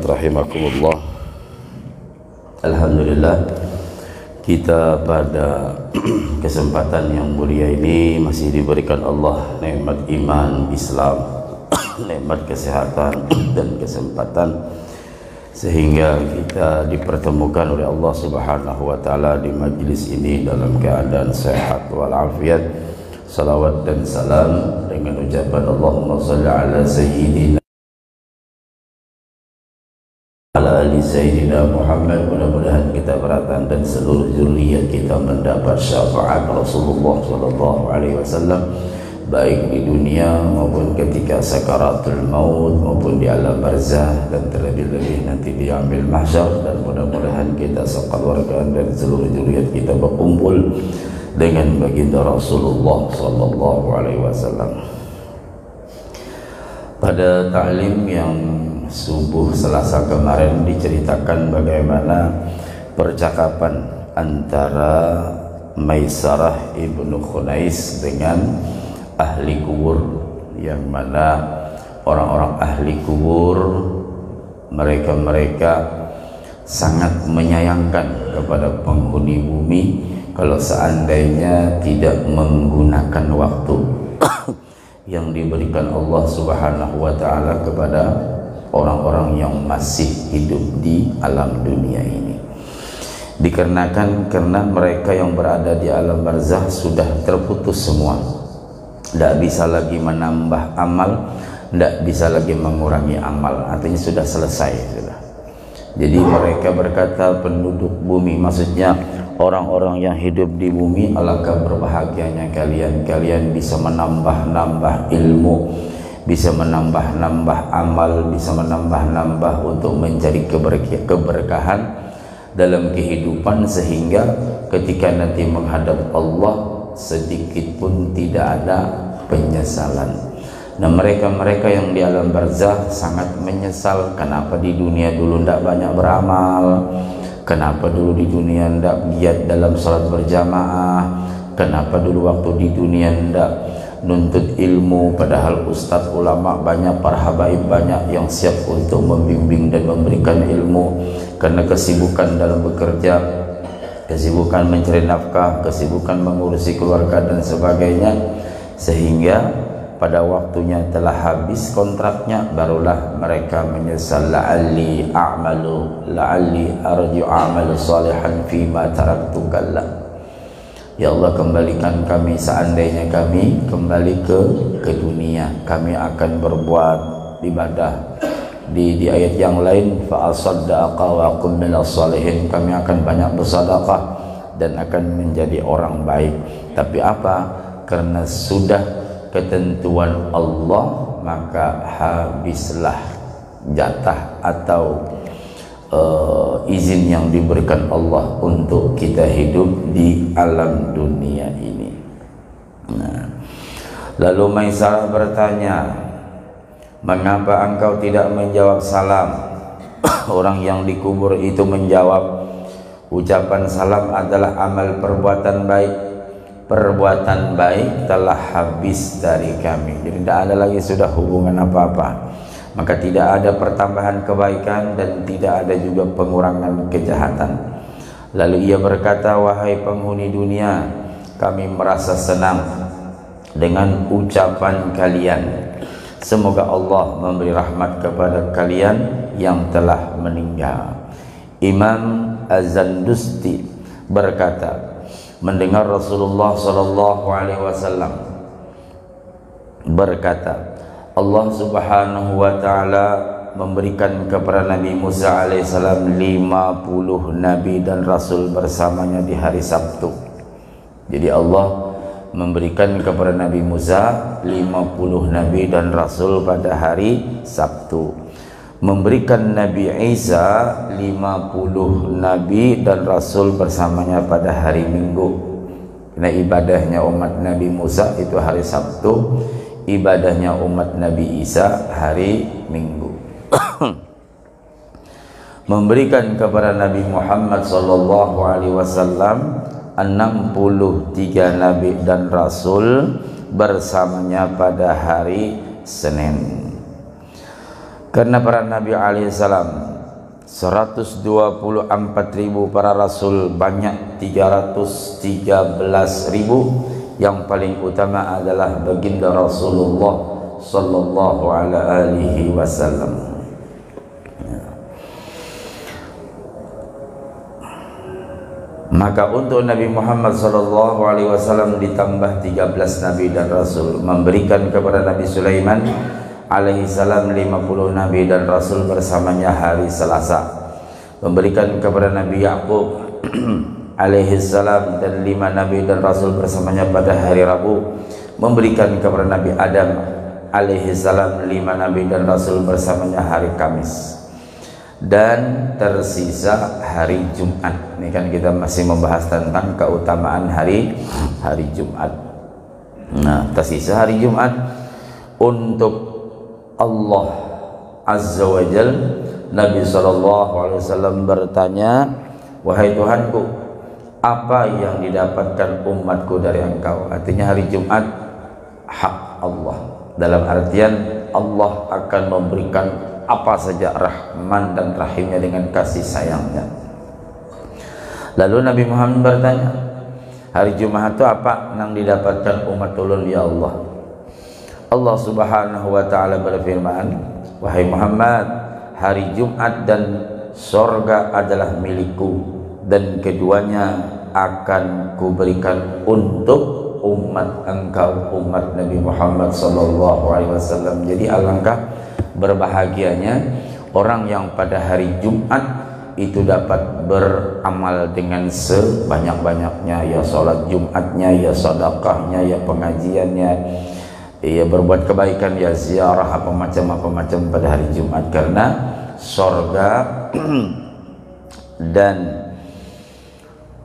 Ikhwat rahimakumullah. Alhamdulillah, kita pada kesempatan yang mulia ini masih diberikan Allah nikmat iman, Islam, nikmat kesehatan dan kesempatan, sehingga kita dipertemukan oleh Allah Subhanahu wa taala di majlis ini dalam keadaan sehat walafiat. Salawat dan salam dengan ucapan Allahumma shalli ala sayyidina ala ali sayyidina Muhammad. Mudah-mudahan kita beratan dan seluruh zuriat kita mendapat syafaat Rasulullah sallallahu alaihi wasallam, baik di dunia maupun ketika sakaratul maut maupun di alam barzah, dan terlebih-lebih nanti di yaumil mahsyar. Dan mudah-mudahan kita sekeluarga dan seluruh zuriat kita berkumpul dengan baginda Rasulullah sallallahu alaihi wasallam. Pada ta'lim yang subuh Selasa kemarin diceritakan bagaimana percakapan antara Maisarah ibnu Khunais dengan ahli kubur, yang mana orang-orang ahli kubur mereka sangat menyayangkan kepada penghuni bumi kalau seandainya tidak menggunakan waktu yang diberikan Allah Subhanahu wa taala kepada orang-orang yang masih hidup di alam dunia ini. Dikarenakan karena mereka yang berada di alam barzah sudah terputus semua, tidak bisa lagi menambah amal, tidak bisa lagi mengurangi amal, artinya sudah selesai sudah. Jadi mereka berkata, penduduk bumi, maksudnya orang-orang yang hidup di bumi, alangkah berbahagianya kalian bisa menambah-nambah ilmu, bisa menambah-nambah amal, bisa menambah-nambah untuk mencari keberkahan dalam kehidupan, sehingga ketika nanti menghadap Allah sedikit pun tidak ada penyesalan. Nah, mereka yang di alam barzah sangat menyesal, kenapa di dunia dulu tidak banyak beramal, kenapa dulu di dunia tidak giat dalam salat berjamaah, kenapa dulu waktu di dunia tidak nuntut ilmu, padahal ustadz ulama banyak, para habaib banyak yang siap untuk membimbing dan memberikan ilmu. Karena kesibukan dalam bekerja, kesibukan mencari nafkah, kesibukan mengurusi keluarga dan sebagainya, sehingga pada waktunya telah habis kontraknya, barulah mereka menyesal, la'alli arju a'malu salihan fima taraktu kalla. Ya Allah, kembalikan kami, seandainya kami kembali ke dunia, kami akan berbuat ibadah. Di ayat yang lain, fa asaddaqa wa kum minas salihin, kami akan banyak bersedekah dan akan menjadi orang baik. Tapi apa? Karena sudah ketentuan Allah, maka habislah jatah atau izin yang diberikan Allah untuk kita hidup di alam dunia ini. Nah, lalu Maisarah bertanya, mengapa engkau tidak menjawab salam? Orang yang dikubur itu menjawab, ucapan salam adalah amal perbuatan baik. Perbuatan baik telah habis dari kami, jadi tidak ada lagi sudah hubungan apa-apa, maka tidak ada pertambahan kebaikan dan tidak ada juga pengurangan kejahatan. Lalu ia berkata, wahai penghuni dunia, kami merasa senang dengan ucapan kalian. Semoga Allah memberi rahmat kepada kalian yang telah meninggal. Imam Az-Zandusti berkata, mendengar Rasulullah sallallahu alaihi wasallam berkata, Allah Subhanahu wa taala memberikan kepada Nabi Musa alaihissalam 50 nabi dan rasul bersamanya di hari Sabtu. Jadi Allah memberikan kepada Nabi Musa 50 nabi dan rasul pada hari Sabtu, memberikan Nabi Isa 50 nabi dan rasul bersamanya pada hari Minggu. Nah, ibadahnya umat Nabi Musa itu hari Sabtu, ibadahnya umat Nabi Isa hari Minggu. Memberikan kepada Nabi Muhammad sallallahu alaihi wasallam 63 nabi dan rasul bersamanya pada hari Senin. Karena para nabi alaihissalam 124.000 para rasul, banyak 313.000. Yang paling utama adalah baginda Rasulullah sallallahu alaihi wasallam. Maka untuk Nabi Muhammad sallallahu alaihi wasallam ditambah 13 nabi dan rasul, memberikan kepada Nabi Sulaiman alaihi salam 50 nabi dan rasul bersamanya hari Selasa, memberikan kepada Nabi Yakub alaihi salam dan 5 nabi dan rasul bersamanya pada hari Rabu, memberikan kepada Nabi Adam alaihi salam 5 nabi dan rasul bersamanya hari Kamis, dan tersisa hari Jumat. Ini kan kita masih membahas tentang keutamaan hari Jumat. Nah, tersisa hari Jumat untuk Allah Azza wa Jal. Nabi SAW bertanya, wahai Tuhanku, apa yang didapatkan umatku dari engkau? Artinya hari Jumat hak Allah, dalam artian Allah akan memberikan apa saja Rahman dan Rahimnya dengan kasih sayangnya. Lalu Nabi Muhammad bertanya, hari Jumat itu apa yang didapatkan umat ulun ya Allah? Allah Subhanahu wa ta'ala berfirman, wahai Muhammad, hari Jumat dan sorga adalah milikku, dan keduanya akan kuberikan untuk umat engkau, umat Nabi Muhammad sallallahu alaihi wasallam. Jadi alangkah berbahagianya orang yang pada hari Jumat itu dapat beramal dengan sebanyak-banyaknya, ya sholat Jumatnya, ya sedekahnya, ya pengajiannya, ya berbuat kebaikan, ya ziarah apa macam pada hari Jumat, karena sorga dan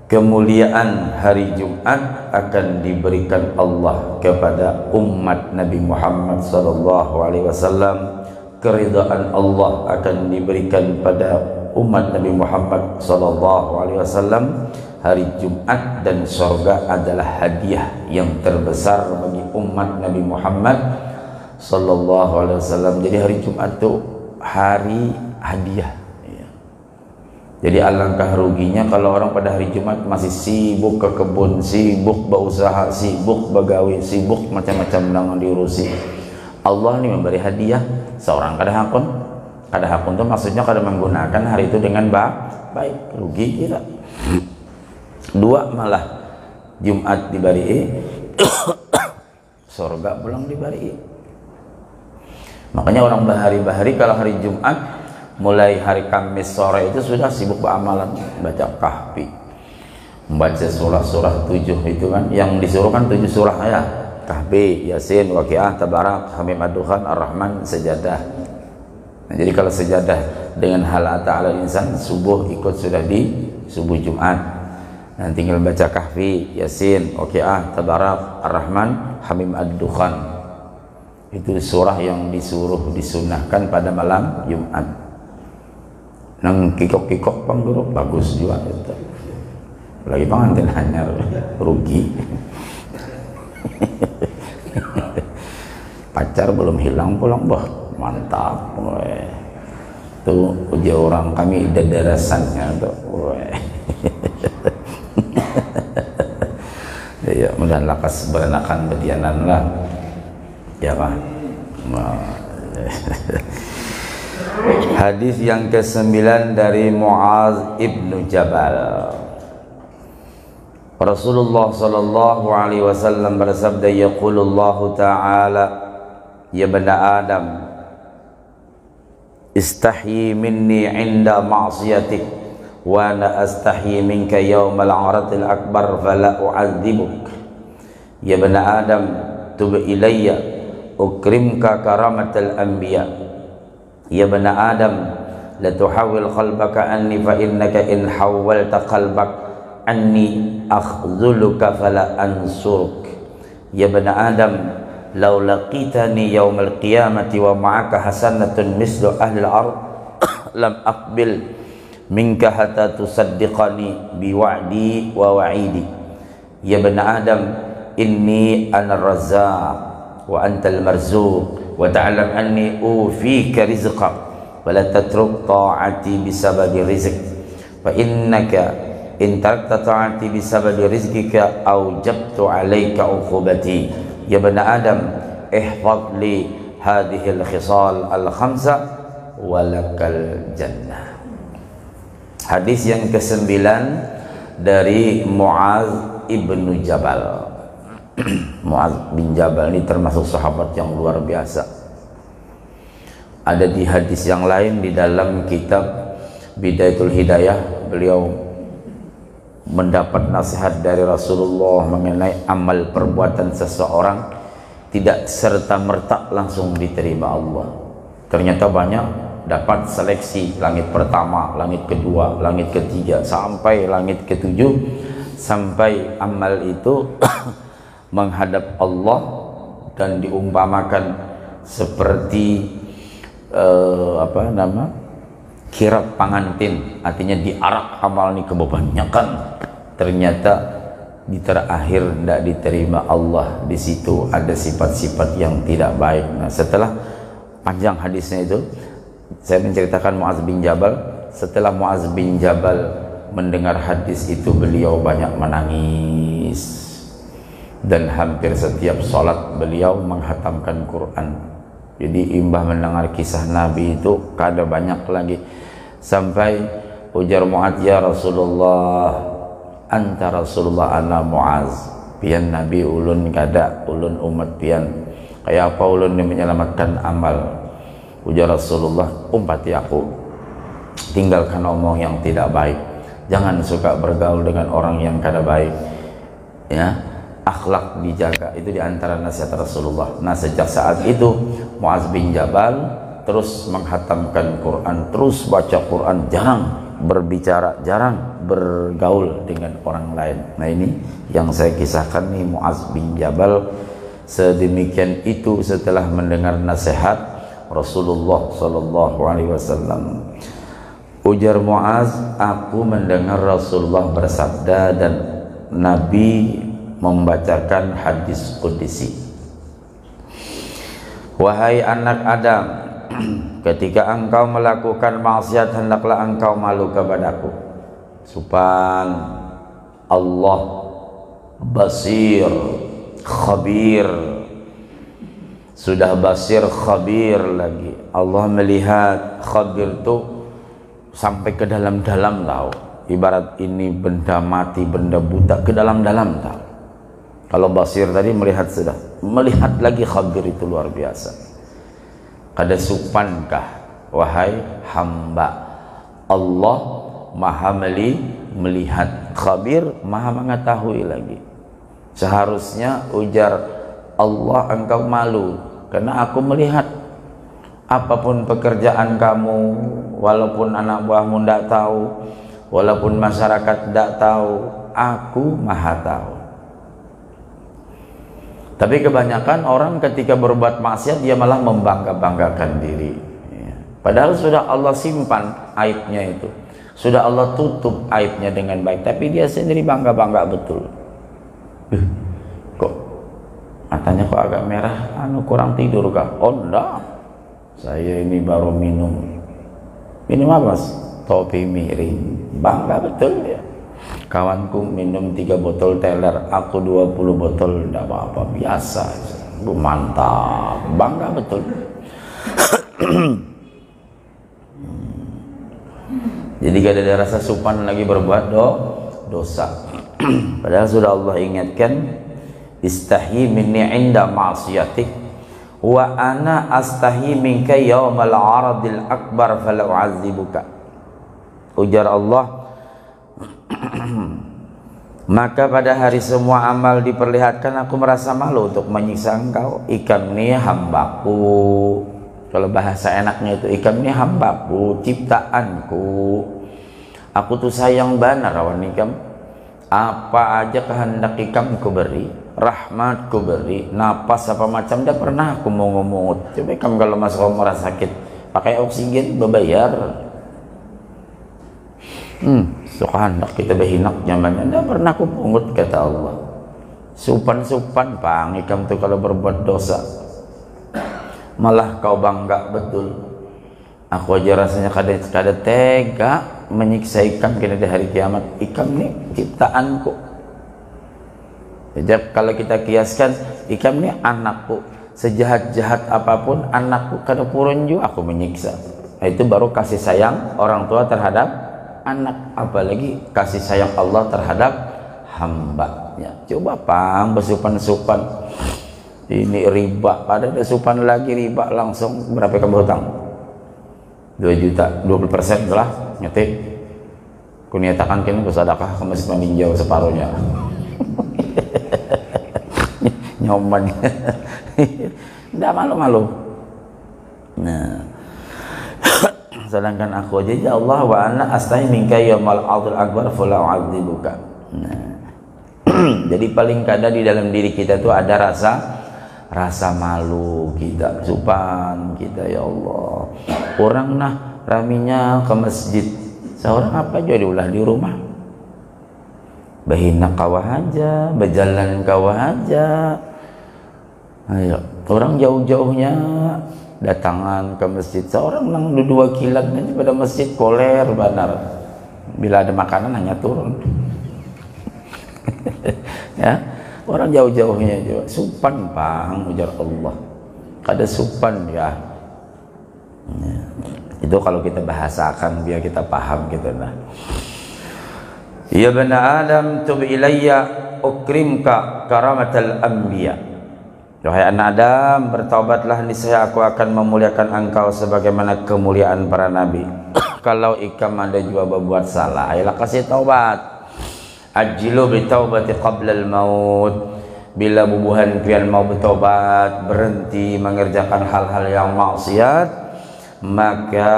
kemuliaan hari Jumat akan diberikan Allah kepada umat Nabi Muhammad sallallahu alaihi wasallam. Keridhaan Allah akan diberikan pada umat Nabi Muhammad sallallahu alaihi wasallam. Hari Jumat dan surga adalah hadiah yang terbesar bagi umat Nabi Muhammad sallallahu alaihi wasallam. Jadi hari Jumat itu hari hadiah. Jadi alangkah ruginya kalau orang pada hari Jumat masih sibuk ke kebun, sibuk berusaha, sibuk begawe, sibuk macam-macam dengan diurusi. Allah ini memberi hadiah seorang kada hakun itu maksudnya kada menggunakan hari itu dengan baik, rugi tidak. Dua malah Jumat dibari surga pulang dibari. Makanya orang bahari-bahari kalau hari Jumat mulai hari Kamis sore itu sudah sibuk beramalan, baca kahfi, membaca surah-surah 7 itu kan, yang disuruh kan 7 surah ya, kahfi, yasin, waqiah, tabarak, hamim ad-dukhan, ar-rahman, sajadah. Nah, jadi kalau sajadah dengan hal ta'ala insan subuh ikut sudah di subuh Jumat. Nah, tinggal baca kahfi, yasin, waqiah, tabarak, ar-rahman, hamim ad-dukhan. Itu surah yang disuruh disunahkan pada malam Jumat. Nang kikok-kikok bang guru bagus juga itu. Lagi pengantin hanyar rugi. Pacar belum hilang pulang bah, mantap. Tuh uji orang kami dadarasannya tuh. Ya mudah lakas berenakan betianan lah. Ya Pak. Hadis yang ke-9 dari Muaz ibnu Jabal. Rasulullah sallallahu alaihi wasallam bersabda, yaqulullahu ta'ala, ya bani Adam, istahyi minni 'inda ma'siyatik wa ana astahyi minka yawmal 'aratil akbar fala u'adzibuk. Ya bani Adam, tub ilayya ukrimka karamatal anbiya. Ya bani Adam, la tuhawil qalbaka anni fa innaka in hawwalta qalbak anni akhzuluka fala ansuruk. Ya bani Adam, law laqitani yawmal qiyamati wa ma'aka hasanatun mislu ahli al-ard lam aqbil minka hatta tusaddiqani biwa'di wa wa'idi. Ya bani Adam, inni ana ar-razzaq wa anta al-marzuq wa ta'lam anni ufika rizqak wa la tatruk ta'ati bisababi rizq fa innaka in tarakta ta'ati bisababi rizqika aujabtu 'alaika 'uqubati ya bani adam ihfaz li hadhihi al-khisal al-khamsa walakal jannah. Hadis yang ke-9 dari Muaz ibnu Jabal. Muaz bin Jabal ini termasuk sahabat yang luar biasa. Ada di hadis yang lain di dalam kitab Bidayatul Hidayah, beliau mendapat nasihat dari Rasulullah mengenai amal perbuatan seseorang tidak serta-merta langsung diterima Allah. Ternyata banyak, dapat seleksi langit pertama, langit kedua, langit ketiga, sampai langit ketujuh, sampai amal itu menghadap Allah dan diumpamakan seperti kirap pengantin, artinya diarak amal ini kebanyakan, ternyata di terakhir tidak diterima Allah. Di situ ada sifat-sifat yang tidak baik. Nah, setelah panjang hadisnya itu, saya menceritakan Muaz bin Jabal. Setelah Muaz bin Jabal mendengar hadis itu, beliau banyak menangis dan hampir setiap sholat beliau menghatamkan Quran. Jadi imbah mendengar kisah Nabi itu kada banyak lagi, sampai ujar Muaz, ya Rasulullah, anta Rasulullah ana Muaz, pian Nabi ulun kada, ulun umat pian, kayak apa ulun yang menyelamatkan amal. Ujar Rasulullah, umpati aku, tinggalkan omong yang tidak baik, jangan suka bergaul dengan orang yang kada baik, ya, akhlak dijaga. Itu diantara nasihat Rasulullah. Nah, sejak saat itu Muaz bin Jabal terus menghatamkan Quran, terus baca Quran, jarang berbicara, jarang bergaul dengan orang lain. Nah, ini yang saya kisahkan nih, Muaz bin Jabal sedemikian itu setelah mendengar nasihat Rasulullah sallallahu alaihi wasallam. Ujar Muaz, aku mendengar Rasulullah bersabda dan Nabi membacakan hadis qudsi. Wahai anak Adam, ketika engkau melakukan maksiat hendaklah engkau malu kepadaku. Subhan Allah basir khabir. Sudah basir khabir lagi, Allah melihat, khabir tuh sampai ke dalam-dalam tahu. Ibarat ini benda mati, benda buta, ke dalam-dalam tahu. Kalau basir tadi melihat, sudah melihat lagi, khabir itu luar biasa. Kada supankah wahai hamba, Allah maha melihat, khabir maha mengetahui lagi. Seharusnya ujar Allah, engkau malu karena aku melihat. Apapun pekerjaan kamu, walaupun anak buahmu tidak tahu, walaupun masyarakat tidak tahu, aku maha tahu. Tapi kebanyakan orang ketika berbuat maksiat dia malah membangga-banggakan diri, padahal sudah Allah simpan aibnya itu, sudah Allah tutup aibnya dengan baik, tapi dia sendiri bangga-bangga betul. Kok matanya kok agak merah, kurang tidur kah? Oh enggak, saya ini baru minum apa mas? Topi miring. Bangga betul ya. Kawanku minum 3 botol teler, aku 20 botol, tidak apa-apa, biasa. Mantap, bangga betul. Jadi gak ada rasa supan lagi berbuat dosa. Padahal sudah Allah ingatkan, istahi minni inda ma'asiyatik wa ana astahi minka yawmal aradil akbar falau azibuka. Ujar Allah, maka pada hari semua amal diperlihatkan, aku merasa malu untuk menyiksa engkau. Ikam ini hambaku, kalau bahasa enaknya itu, ikam ini hambaku, ciptaanku, aku tuh sayang benar rawan ikam. Apa aja kehendak ikam ku beri, rahmat ku beri, napas apa macam dah pernah aku mau ngomong. Coba ikam kalau masuk rumah sakit pakai oksigen berbayar. Suka hendak kita berhinak nyamannya, tidak pernah aku pungut, kata Allah. Supan-supan pang ikam tuh kalau berbuat dosa, malah kau bangga betul. Aku aja rasanya kada tega menyiksa ikan kena di hari kiamat. Ikan ini ciptaanku. Jadi kalau kita kiaskan, ikan ini anakku. Sejahat-jahat apapun anakku kada purun juga aku menyiksa. Nah, itu baru kasih sayang orang tua terhadap anak, apalagi kasih sayang Allah terhadap hambanya. Coba pang bersupan-supan ini riba, ada supan lagi riba langsung berapa kamu hutang? 2 juta, 20% lah nyetik. Kuniatakan kini bersedekah ke masjid meninjau separuhnya. Nyoman. Nggak malu-malu. Nah, sedangkan aku aja ya Allah wa ana astahi minka yaumul adil akbar fala u'adzibuka. Nah, jadi paling kada di dalam diri kita tuh ada rasa malu kita, supan kita, ya Allah. Orang nah raminya ke masjid, seorang apa aja diulah di rumah. Bahina kawah aja, berjalan kawah aja. Ayo, orang jauh-jauhnya datangan ke masjid. Seorang nang 2 kilat aja pada masjid koler benar. Bila ada makanan hanya turun. Ya, orang jauh-jauhnya juga supan pang ujar Allah. Kada supan ya. Itu kalau kita bahasakan biar kita paham gitu nah. Ya bana Adam tub ilayya ukrimka karamatal anbiya. Wahai anak Adam, bertaubatlah, niscaya aku akan memuliakan engkau sebagaimana kemuliaan para nabi. Kalau ikam ada juga berbuat salah, ayolah kasih taubat. Ajilu bitaubati qabla al-maut. Bila bubuhan pian mau bertobat, berhenti mengerjakan hal-hal yang maksiat, maka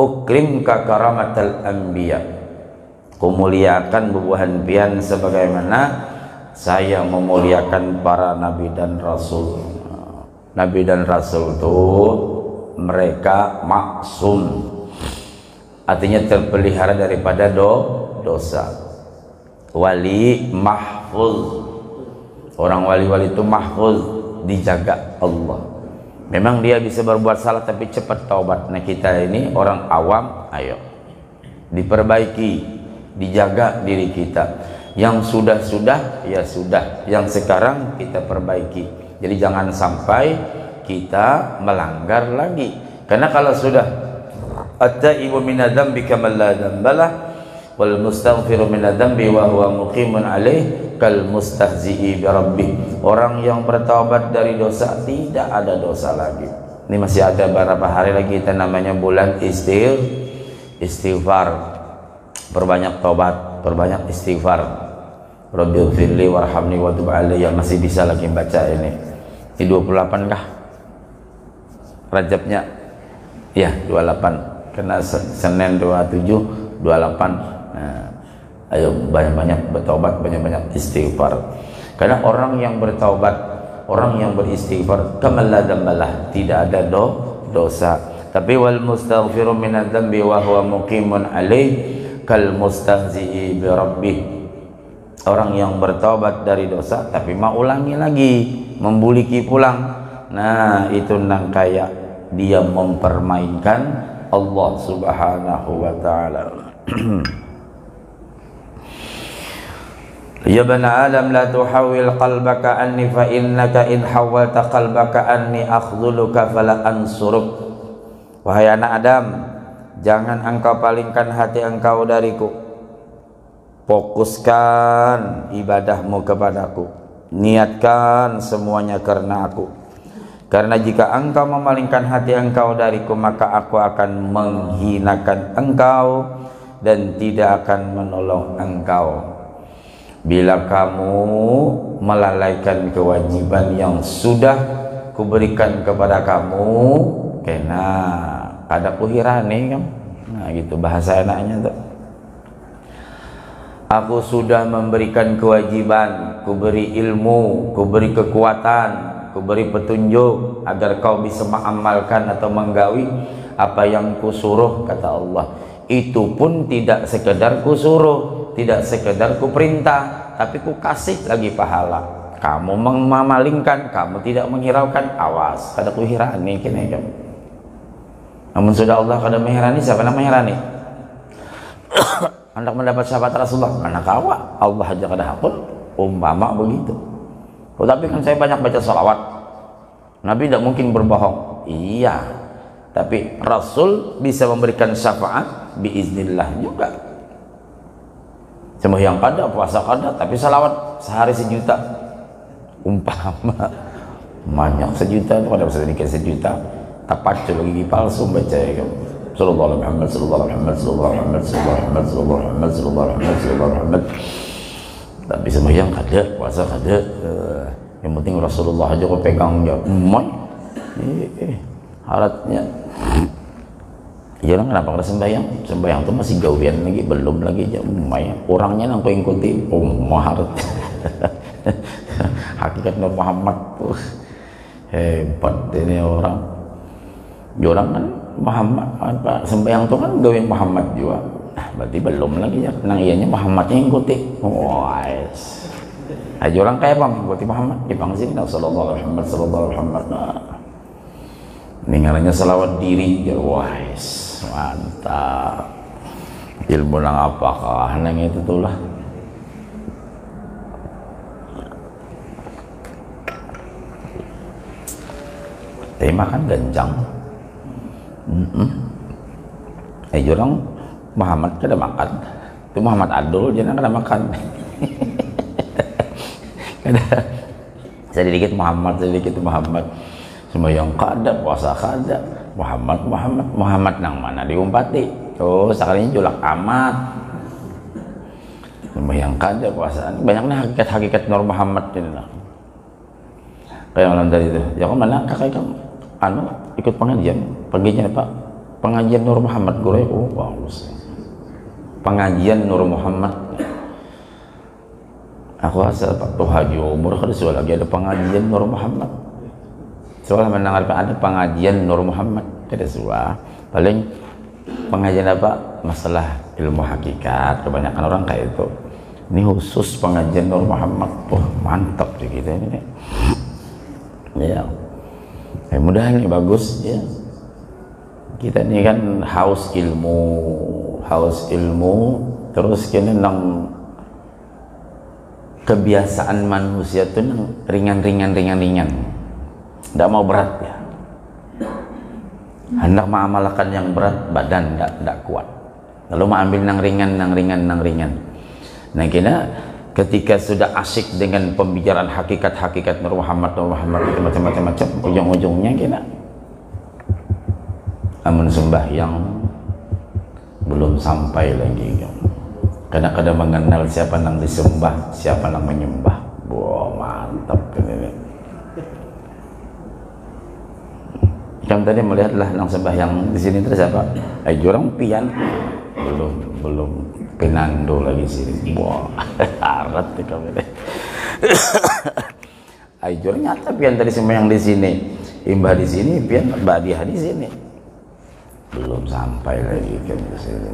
ukrimka karamatal anbiya. Kumuliakan bubuhan pian sebagaimana saya memuliakan para nabi dan rasul. Nabi dan rasul itu mereka maksum, artinya terpelihara daripada dosa. Wali mahfuz, orang wali-wali itu mahfuz, dijaga Allah. Memang dia bisa berbuat salah tapi cepat taubat. Nah kita ini orang awam, ayo diperbaiki, dijaga diri kita. Yang sudah ya sudah, yang sekarang kita perbaiki. Jadi jangan sampai kita melanggar lagi. Karena kalau sudah at-taibu minadz-dzambi kaman la dzambalah wal mustaghfiru minadz-dzambi wa huwa muqimun alaih kal mustahzi'i bi rabbih. Orang yang bertaubat dari dosa tidak ada dosa lagi. Ini masih ada beberapa hari lagi kita namanya bulan istighfar. Perbanyak taubat, perbanyak istighfar. Rabbighfirli warhamni wa tub alayya. Masih bisa lagi baca ini. Di 28 kah? Rajabnya? Ya, 28. Kena Senin 27, 28. Nah, ayo banyak-banyak bertobat, banyak-banyak istighfar. Karena orang yang bertaubat, orang yang beristighfar, kamal la dzambalah, tidak ada dosa. Tapi wal mustaghfiru minadz-dzambi wa huwa muqimun alaih kal mustahzi'i bi rabbih. Orang yang bertaubat dari dosa tapi mau ulangi lagi, membuliki pulang. Nah, itu nang kayak dia mempermainkan Allah Subhanahu wa taala. Ya bana Adam la tuhawil qalbaka anni fa innaka in hawalta qalbaka anni akhdhuluka fala ansuruk. Wahai anak Adam, jangan engkau palingkan hati engkau dariku. Fokuskan ibadahmu kepadaku, niatkan semuanya karena aku. Karena jika engkau memalingkan hati engkau dariku, maka aku akan menghinakan engkau dan tidak akan menolong engkau. Bila kamu melalaikan kewajiban yang sudah kuberikan kepada kamu, kena ada kuhirani kan? Nah gitu bahasa enaknya tuh. Aku sudah memberikan kewajiban, kuberi ilmu, kuberi kekuatan, kuberi petunjuk agar kau bisa mengamalkan atau menggawi apa yang kusuruh, kata Allah. Itu pun tidak sekedar kusuruh, tidak sekedar kuperintah, tapi ku kasih lagi pahala. Kamu memalingkan, kamu tidak menghiraukan, awas, kada kuhirani kene kamu. Namun sudah Allah kada mengherani, siapa yang mengherani? Hendak mendapat syafaat Rasulullah, mana kawa Allah aja kada hakul, umpama begitu. Tapi kan saya banyak baca salawat, Nabi tidak mungkin berbohong. Iya, tapi Rasul bisa memberikan syafaat biiznillah juga. Sembahyang kada, puasa kada, tapi salawat sehari 1 juta, umpama banyak 1 juta, kada bisa sedikit 1 juta. Tapat lagi palsu baca ya kamu. Sallallahu alaihi Muhammad, sallallahu alaihi Muhammad, sallallahu alaihi Muhammad, sallallahu alaihi Muhammad, sallallahu alaihi Muhammad, sallallahu alaihi Muhammad, sallallahu alaihi Muhammad. Tapi sembahyang kada, puasa kada. Yang penting Rasulullah aja kau pegang ya. Haratnya. Jangan kenapa kada sembahyang? Sembahyang tu masih gawian lagi, belum lagi aja. Orangnya nang kau ikuti, harat. Hakikat Nur Muhammad tuh hebat ini orang. Orang kan Muhammad apa sembahyang itu kan gawe Muhammad juga. Berarti belum lagi ya. Nang ianya Muhammadnya yang ikuti. Wais. Aja orang kaya apa mengikuti Muhammad di bangsa ini sallallahu alaihi Muhammad sallallahu alaihi Muhammad. Ini ngarannya salawat diri ya. Wais. Mantap. Ilmu nang apakah nang itu tulah. Tema kan ganjang. Orang Muhammad kada makan, itu Muhammad Adul jangan kada makan. Kada sedikit Muhammad, sedikit Muhammad, sembahyang kada, puasa kada, Muhammad nang mana diumpati. Oh sekalinya julak amat, sembahyang kada, puasa banyaknya hakikat Nur Muhammad ini lah. Kayak malam tadi itu, ya kau mana kakak kamu? Ikut pengajian paginya Pak, pengajian Nur Muhammad gue. Oh bagus, pengajian Nur Muhammad. Aku asal Pak tuh haji umur kada soal lagi ada pengajian Nur Muhammad. Soalnya mendengar ada pengajian Nur Muhammad kada soal. Paling pengajian apa? Masalah ilmu hakikat. Kebanyakan orang kayak itu. Ini khusus pengajian Nur Muhammad. Wah mantap sih kita ini. Ya. Mudah-mudahan ini bagus ya. Kita ini kan haus ilmu, terus kini nang kebiasaan manusia tuh nang ringan. Tidak mau berat ya. Hendak mengamalkan yang berat, badan tidak kuat. Lalu mau ambil nang ringan. Nah kena ketika sudah asyik dengan pembicaraan hakikat Nur Muhammad itu macam-macam, ujung-ujungnya kita amun sembahyang belum sampai lagi. Kadang-kadang mengenal siapa yang disembah, siapa yang menyembah. Wah mantap ini. Kamu tadi melihatlah yang sembahyang di sini terus apa? Orang pian belum penando lagi sini. Wah, harat nih kamu deh. Ajur nyata pian tadi sembahyang di sini, imbah di sini, pian badiah di sini. Belum sampai lagi kan di sini.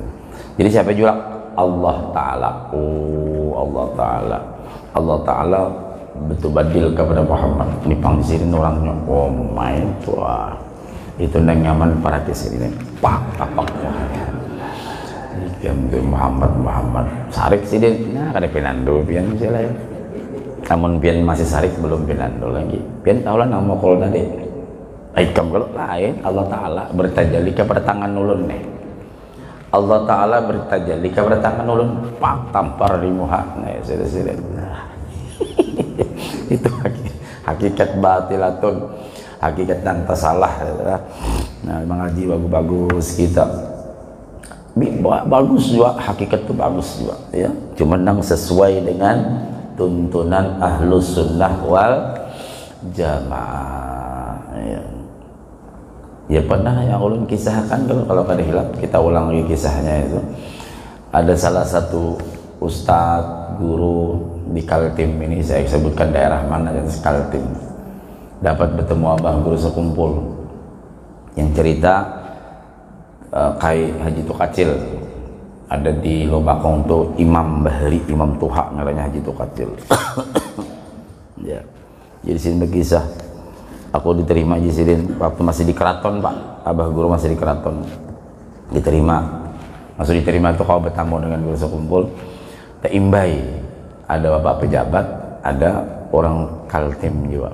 Jadi siapa juga Allah Taala. Oh Allah Taala betul badil kepada Muhammad. Nipang di sini orangnya. Oh main tua. Itu nyaman para di sini. Pak. Muhammad sarik sih dia, nah kada pinando pian sila ya. Namun pian masih sarik belum pinando lagi. Pian tahu lah nama kol tadi. Aikam kalau lain Allah Taala bertajalli kepada tangan ulun nih. Allah Taala bertajalli kepada tangan ulun, pak tampar di muha. Nah, sila. Itu hakikat batilatun, hakikat dan tasalah. Nah, mengaji bagus kita. Bagus juga, hakikat itu bagus juga ya, cuma nang sesuai dengan tuntunan ahlus sunnah wal jamaah ya pernah yang ulun kisahkan kalau kada hilap kita ulang lagi kisahnya. Itu ada salah satu ustadz guru di Kaltim, ini saya sebutkan daerah mana, Kaltim, dapat bertemu abah guru sekumpul yang cerita Kai Haji Tukacil ada di Lobakong tuh Imam Bahri, Imam Tuha ngarannya Haji Tukacil. Ya. Jadi sini berkisah Aku diterima Haji Sidin waktu masih di keraton Pak, abah guru masih di keraton, diterima. Maksud diterima itu kalau bertamu dengan guru sekumpul, teimbai ada bapak pejabat, ada orang kaltim juga.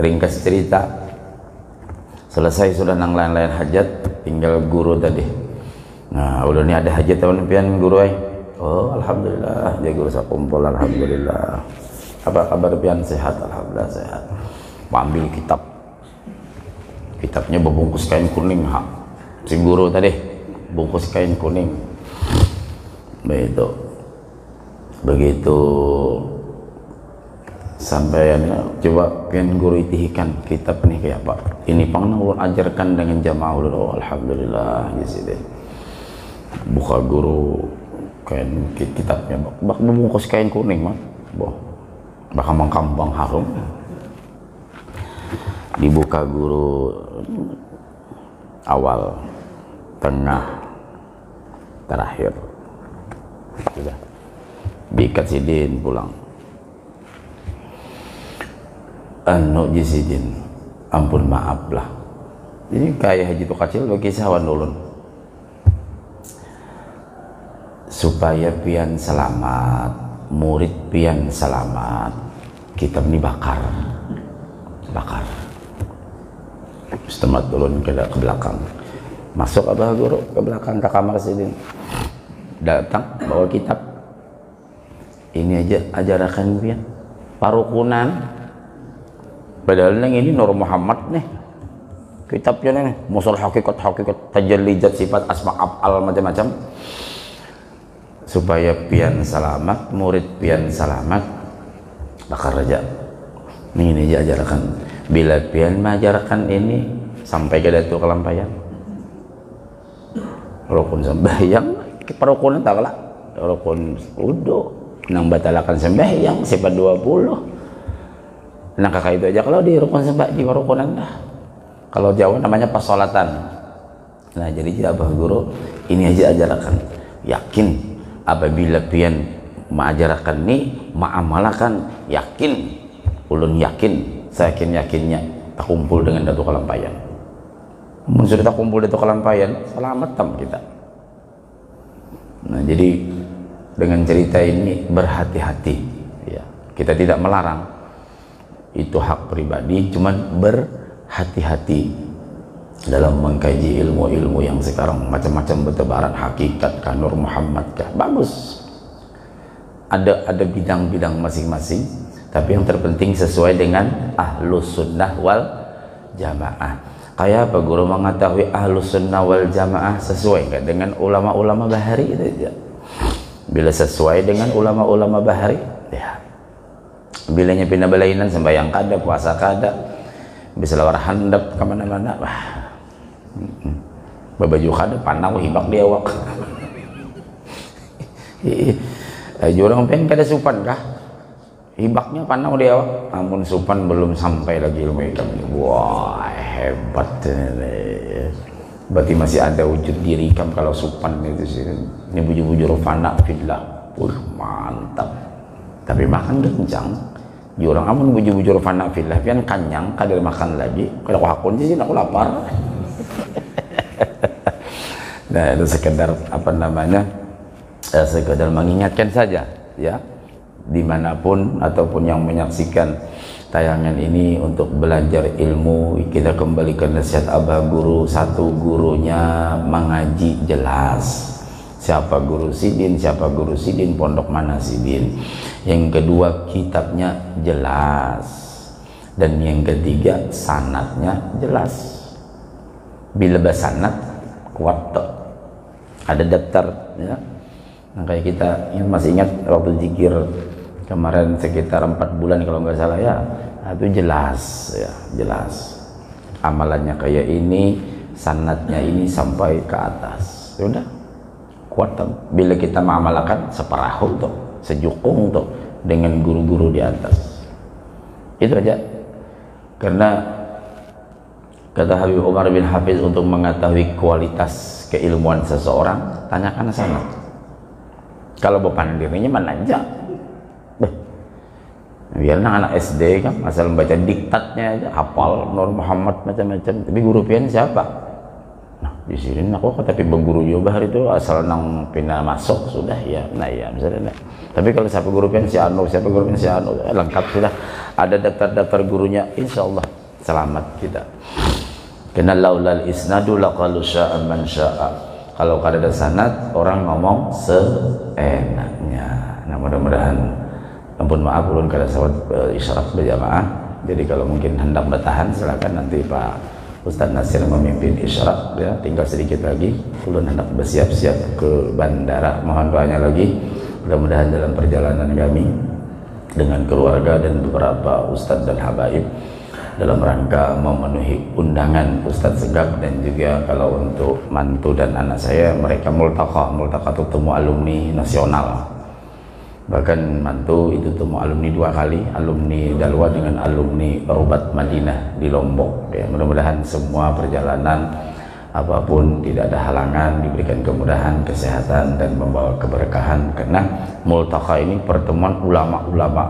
Ringkas cerita, selesai sudah nang lain-lain hajat, tinggal guru tadi. Nah, udah nih ada hajat tahun pian guru ay. Oh, alhamdulillah, dia guru sekumpul, alhamdulillah. Apa kabar pian? Sehat, alhamdulillah sehat. Ambil kitab, kitabnya berbungkus kain kuning, ha. Si guru tadi bungkus kain kuning. Begitu sampaiannya, coba pian guru itihikan kitab nih kayak apa? Ini pang ulun ajarkan dengan jamaah ulun. Oh, alhamdulillah di sini. Buka guru kain kitabnya, bak membungkus kain kuning mah, boh, bakal mengkambang harum. Dibuka guru awal, tengah, terakhir, sudah diikat Sidin pulang. Anu Sidin, ampun maaf lah. Jadi kayak haji itu kecil bagi sawan ulun. Supaya pian selamat, murid pian selamat, kitab ini bakar. Setemat ulun ke belakang. Masuk abah guru ke belakang ke kamar Sidin. Datang bawa kitab. Ini aja ajarakan pian. Parukunan. Padahal ini Nur Muhammad nih. Kitabnya nih, musul hakikat, tajallijat sifat asma af'al macam-macam. Supaya pian selamat, murid pian selamat, bakar aja. Ini aja ajarkan. Bila pian mengajarkan ini sampai ke Datu Kelampayan, rukun sembahyang, parukunan tak lah, rukun wudu, nang batalakan sembahyang sifat 20. Nah kakak itu aja kalau di rukun sembahyang di parukunan dah. Kalau Jawa namanya pasolatan. Nah jadi tidak abah guru ini aja ajarkan. Yakin apabila pian mengajarkan ini, mengamalkan, yakin, ulun yakin. Saya yakinnya tak kumpul dengan Datu Kelampayan. Sudah tak kumpul Datu Kelampayan, selamat tam kita. Nah jadi dengan cerita ini berhati-hati, ya. Kita tidak melarang, itu hak pribadi, cuman berhati-hati dalam mengkaji ilmu-ilmu yang sekarang macam-macam bertebaran, hakikat kah, Nur Muhammad kah, bagus. Ada bidang-bidang masing-masing. Tapi yang terpenting sesuai dengan ahlus sunnah wal jamaah. Kayak apa guru mengetahui ahlus sunnah wal jamaah sesuai nggak dengan ulama-ulama bahari itu aja. Bila sesuai dengan ulama-ulama bahari, ya. Bilanya pindah belainan sembahyang kada, puasa kada, bisa lawar handap kemana-mana, wah. Babaju kada panau hibak dia wak. Jurang pen kada supan kah? Hibaknya panau dia, namun supan belum sampai lagi ilmu hitam. Wah hebat, berarti masih ada wujud diri kam kalau supan itu sih. Ini bujur-bujur fana fillah, mantap. Tapi makan kencang, jurang amun bujur-bujur fana fillah, pian kanyang, kader makan lagi. Kalau aku hakun sih, aku lapar. Nah itu sekedar apa namanya, sekedar mengingatkan saja, ya. Dimanapun ataupun yang menyaksikan tayangan ini untuk belajar ilmu, kita kembali ke nasihat abah guru. Satu, gurunya mengaji jelas, siapa guru Sidin, siapa guru Sidin, pondok mana Sidin. Yang kedua, kitabnya jelas. Dan yang ketiga, sanadnya jelas. Bila bersanad kuat toh, ada daftar, ya. Nah, kayak kita ini masih ingat waktu zikir kemarin sekitar 4 bulan kalau nggak salah ya, itu jelas, ya jelas amalannya kayak ini, sanadnya ini sampai ke atas, sudah kuat tuh. Bila kita mengamalkan seperahu tuh, sejukung tuh dengan guru-guru di atas, itu aja. Karena kata Habib Umar bin Hafiz, untuk mengetahui kualitas keilmuan seseorang, tanyakan sanad. Kalau bepan dirinya mana aja, Biar anak SD kan asal membaca diktatnya aja hafal Nur Muhammad macam-macam, tapi guru pian siapa? Nah di sini aku tapi berguru juga hari itu asal nang pina masuk sudah ya, nah ya misalnya. Tapi kalau siapa guru pian si Anu, siapa guru pian si Anu, lengkap sudah, ada daftar-daftar gurunya, insya Allah selamat kita. Karena laulal isnadu laqalu sya'a man sya'a. Kalau kada ada sanad orang ngomong seenaknya. Nah mudah-mudahan, ampun maaf ulun kada sawat isyarat berjamaah. Jadi kalau mungkin hendak bertahan silakan, nanti Pak Ustaz Nasir memimpin isyarat ya. Tinggal sedikit lagi ulun hendak bersiap-siap ke bandara. Mohon doanya lagi. Mudah-mudahan dalam perjalanan kami dengan keluarga dan beberapa ustaz dan habaib dalam rangka memenuhi undangan Ustadz Segap, dan juga kalau untuk mantu dan anak saya, mereka multaqah itu temu alumni nasional. Bahkan mantu itu temu alumni 2 kali, alumni Dalwa dengan alumni Rubat Madinah di Lombok ya. Mudah-mudahan semua perjalanan apapun tidak ada halangan, diberikan kemudahan, kesehatan, dan membawa keberkahan, karena multaqah ini pertemuan ulama-ulama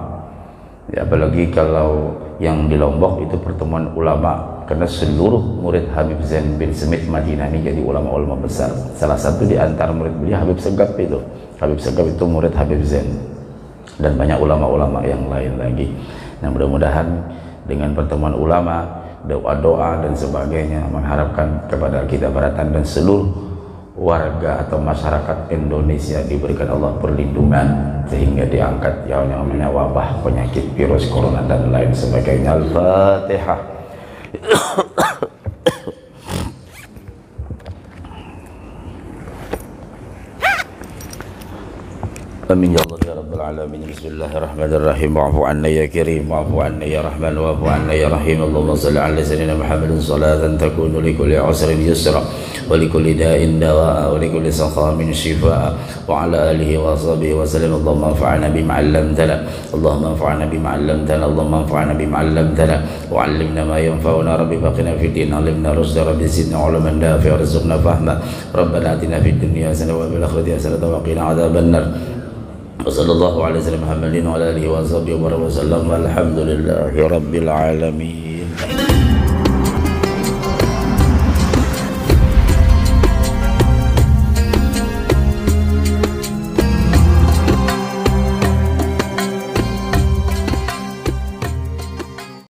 ya, apalagi kalau yang di Lombok itu pertemuan ulama, karena seluruh murid Habib Zain bin Smith Madinah ini jadi ulama-ulama besar. Salah satu di antara murid beliau Habib Segap itu. Habib Segap itu murid Habib Zain, dan banyak ulama-ulama yang lain lagi. Nah mudah-mudahan dengan pertemuan ulama, doa-doa dan sebagainya, mengharapkan kepada kita Baratan dan seluruh warga atau masyarakat Indonesia diberikan Allah perlindungan sehingga diangkat yang namanya wabah, penyakit, virus corona dan lain sebagainya. Al-Fatihah. Amin ya Allah ya Rabbal Alamin. Bismillahirrahmanirrahim. Wa'fu anna ya Karim, wa'fu anna ya Rahman, wa'fu anna ya Rahim. Allahumma salli ala sayyidina Muhammadin salatan takunu likulli usrin yusra wa likulli da'in dawa'a wa likulli saqamin shifa'a wa ala alihi wa sahbihi wa sallam. Allahumma anfa'na bima 'allamtana, Allahumma anfa'na bima 'allamtana, Allahumma anfa'na bima 'allamtana wa 'allimna ma yanfa'una. Rabbi faqina fid din, 'allimna rushda, rabbi zidna 'ilman nafi'a warzuqna fahma. Rabbana atina fid dunya hasanatan wa fil akhirati hasanatan wa qina 'adzaban nar. Wassallallahu ala sayyidina Muhammadin wa ala alihi wa sahbihi wa sallam. Walhamdulillahi rabbil alamin.